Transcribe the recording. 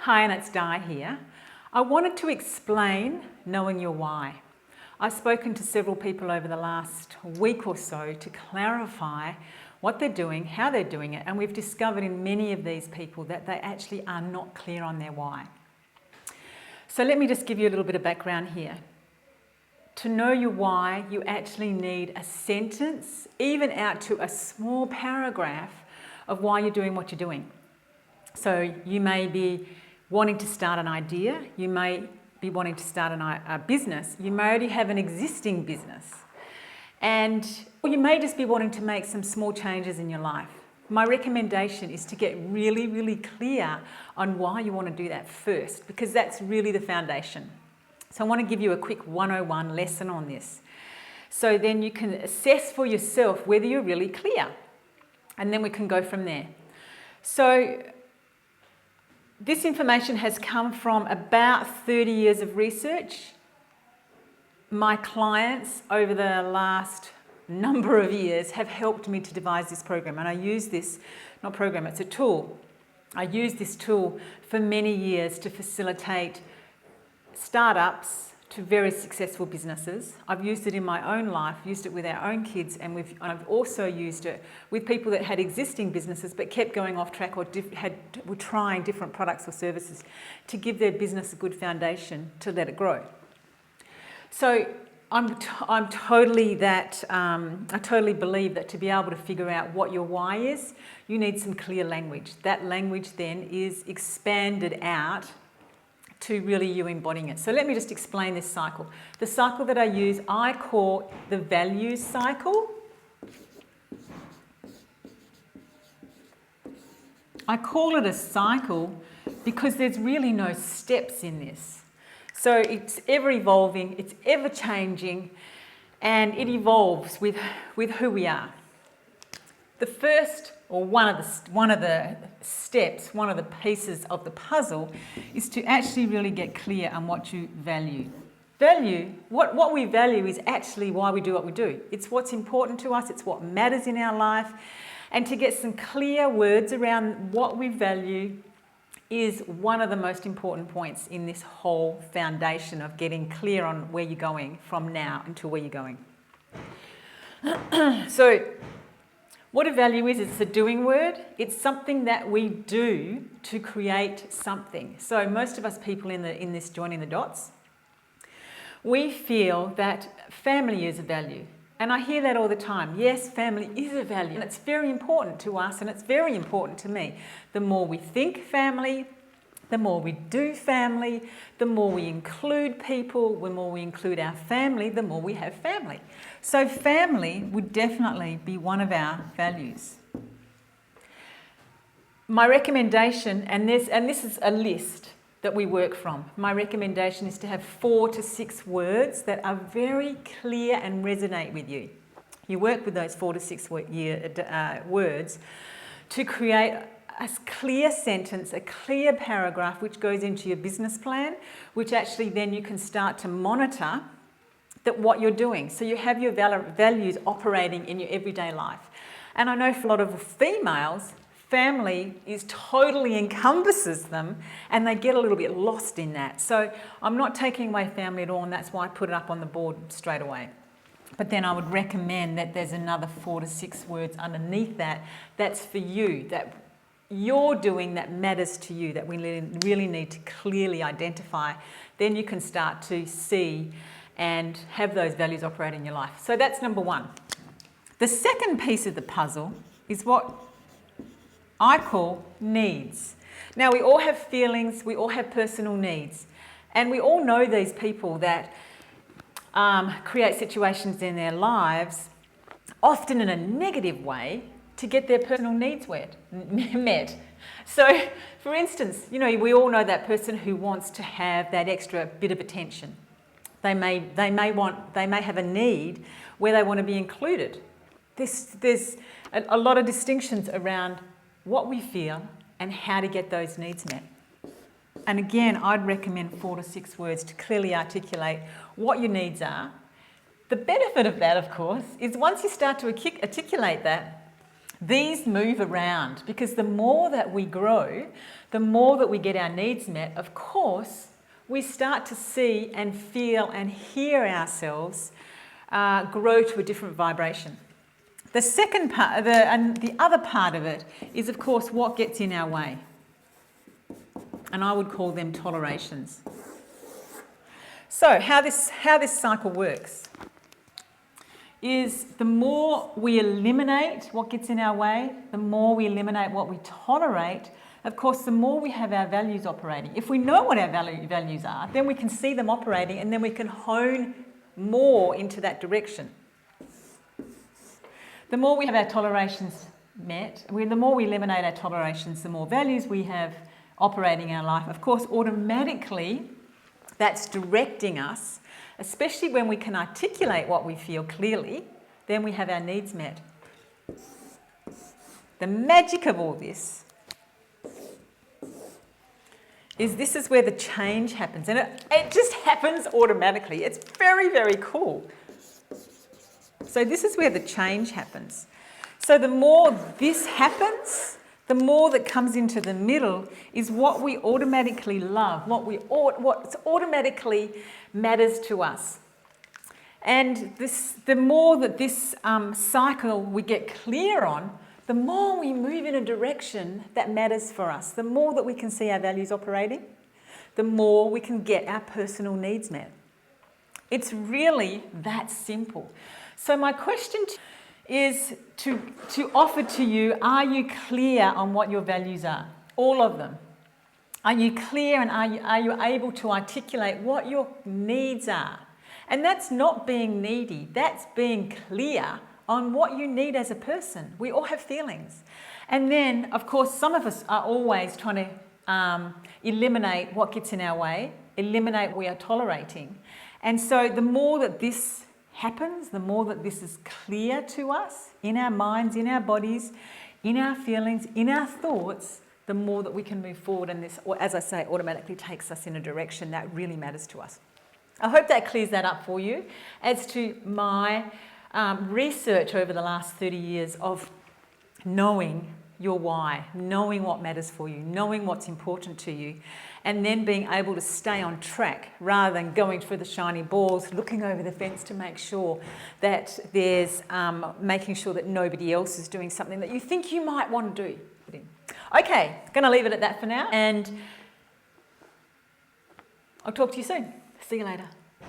Hi, and it's Di here. I wanted to explain knowing your why. I've spoken to several people over the last week or so to clarify what they're doing, how they're doing it, and we've discovered in many of these people that they actually are not clear on their why. So let me just give you a little bit of background here. To know your why, you actually need a sentence, even out to a small paragraph of why you're doing what you're doing. So you may be wanting to start an idea, you may be wanting to start a business, you may already have an existing business, or you may just be wanting to make some small changes in your life. My recommendation is to get really, really clear on why you want to do that first, because that's really the foundation. So I want to give you a quick 101 lesson on this. So then you can assess for yourself whether you're really clear, and then we can go from there. So this information has come from about 30 years of research. My clients over the last number of years have helped me to devise this program, and I use this, not program, it's a tool. I use this tool for many years to facilitate startups to very successful businesses. I've used it in my own life, used it with our own kids, and I've also used it with people that had existing businesses but kept going off track or were trying different products or services to give their business a good foundation to let it grow. So I'm totally that, I totally believe that to be able to figure out what your why is, you need some clear language. That language then is expanded out to really you embodying it. So let me just explain this cycle. The cycle that I use, I call the values cycle. I call it a cycle because there's really no steps in this. So it's ever evolving, it's ever changing, and it evolves with who we are. The first, or one of the steps, one of the pieces of the puzzle, is to actually really get clear on what you value. What we value is actually why we do what we do. It's what's important to us, it's what matters in our life, and to get some clear words around what we value is one of the most important points in this whole foundation of getting clear on where you're going from now until where you're going. So, what a value is, it's a doing word. It's something that we do to create something. So most of us people in this joining the dots, we feel that family is a value. And I hear that all the time. Yes, family is a value, and it's very important to us, and it's very important to me. The more we think family, the more we do family, the more we include people, the more we include our family, the more we have family. So family would definitely be one of our values. My recommendation, and this is a list that we work from, my recommendation is to have 4 to 6 words that are very clear and resonate with you. You work with those 4 to 6 words to create a clear sentence, a clear paragraph which goes into your business plan, which actually then you can start to monitor that what you're doing. So you have your values operating in your everyday life. And I know for a lot of females, family totally encompasses them, and they get a little bit lost in that. So I'm not taking away family at all, and that's why I put it up on the board straight away. But then I would recommend that there's another 4 to 6 words underneath that, that's for you, that you're doing, that matters to you, that we really need to clearly identify. Then you can start to see and have those values operate in your life. So that's number 1. The second piece of the puzzle is what I call needs. Now, we all have feelings, we all have personal needs, and we all know these people that create situations in their lives, often in a negative way, to get their personal needs met. So, for instance, we all know that person who wants to have that extra bit of attention. They may have a need where they want to be included. There's a lot of distinctions around what we feel and how to get those needs met. And again, I'd recommend 4 to 6 words to clearly articulate what your needs are. The benefit of that, of course, is once you start to articulate that, these move around because the more that we grow, the more that we get our needs met, of course, we start to see and feel and hear ourselves grow to a different vibration. The second part, and the other part of it is, of course, what gets in our way. And I would call them tolerations. So how this cycle works is the more we eliminate what gets in our way, the more we eliminate what we tolerate, of course, the more we have our values operating. If we know what our values are, then we can see them operating and then we can hone more into that direction. The more we have our tolerations met, the more we eliminate our tolerations, the more values we have operating in our life. Of course, automatically, that's directing us, especially when we can articulate what we feel clearly, then we have our needs met. The magic of all this is this is where the change happens. And it just happens automatically. It's very, very cool. So this is where the change happens. So the more this happens, the more that comes into the middle is what we automatically love, what automatically matters to us. And the more that this cycle we get clear on, the more we move in a direction that matters for us, the more that we can see our values operating, the more we can get our personal needs met. It's really that simple. So my question is to offer to you, are you clear on what your values are? All of them. Are you clear and are you able to articulate what your needs are? And that's not being needy, that's being clear on what you need as a person. We all have feelings. And then, of course, some of us are always trying to eliminate what gets in our way, eliminate what we are tolerating. And so the more that this happens, the more that this is clear to us in our minds, in our bodies, in our feelings, in our thoughts, the more that we can move forward, and this, as I say, automatically takes us in a direction that really matters to us. I hope that clears that up for you. As to my research over the last 30 years of knowing your why, knowing what matters for you, knowing what's important to you, and then being able to stay on track rather than going for the shiny balls, looking over the fence to make sure that there's making sure that nobody else is doing something that you think you might want to do. Okay, going to leave it at that for now, and I'll talk to you soon. See you later.